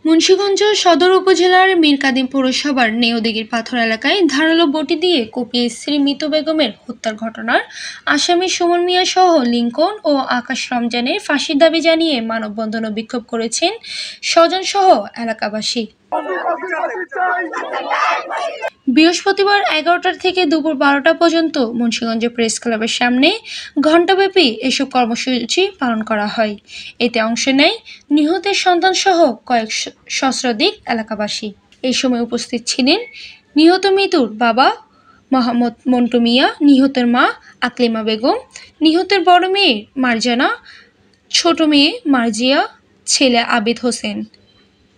মুন্সিগঞ্জ সদর উপজেলার মীরকাদিম পৌরসভার নেউদিঘির পাথর এলাকায় ধারালো বটি দিয়ে কুপিয়ে স্ত্রী মিতু বেগমের হত্যার ঘটনার আসামি সুমন মিয়া সহ লিঙ্কন ও আকাশ রমজানের ফাঁসির দাবি জানিয়ে মানববন্ধন ও বিক্ষোভ করেছেন স্বজনসহ এলাকাবাসী। বৃহস্পতিবার 11টা থেকে দুপুর 12টা পর্যন্ত মুন্সিগঞ্জ প্রেস ক্লাবের সামনে ঘণ্টাব্যাপী এসব কর্মসূচি পালন করা হয়। এতে অংশ নেয় নিহতের সন্তানসহ কয়েক সহস্রাধিক এলাকাবাসী। এই সময় উপস্থিত ছিলেন নিহত মিতুর বাবা মোহাম্মদ মন্টু মিয়া, নিহতের মা আকলিমা বেগম, নিহতের বড় মেয়ে মারজানা, ছোট মেয়ে মার্জিয়া, ছেলে আবিদ হোসেন,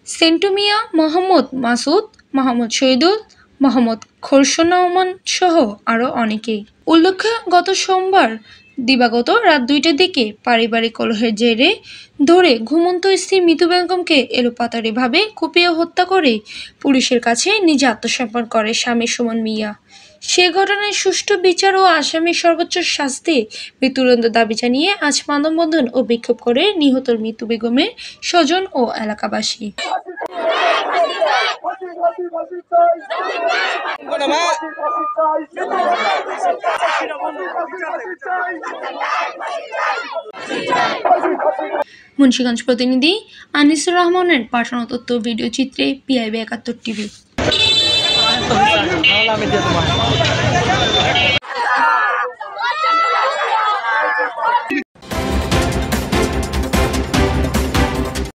সেন্টু মিয়া, মোহাম্মদ মাসুদ, মোহাম্মদ শহীদুল, মোহাম্মদ খোরশনওমান সহ আরও অনেকেই। উল্লেখ্য, গত সোমবার দিবাগত রাত 2টার দিকে পারিবারিক কলহের জেরে ধরে ঘুমন্ত স্ত্রী মিতু বেগমকে এলোপাতাড়িভাবে কুপিয়ে হত্যা করে পুলিশের কাছে নিজে আত্মসমর্পণ করে স্বামী সুমন মিয়া। সে ঘটনায় সুষ্ঠু বিচার ও আসামির সর্বোচ্চ শাস্তি মৃত্যুদণ্ড দাবি জানিয়ে আজ মানববন্ধন ও বিক্ষোভ করে নিহত মিতু বেগমের স্বজন ও এলাকাবাসী। মুন্সিগঞ্জ প্রতিনিধি আনিসুর রহমানের পাঠানো তথ্য ভিডিও চিত্রে PIB 71 টিভি।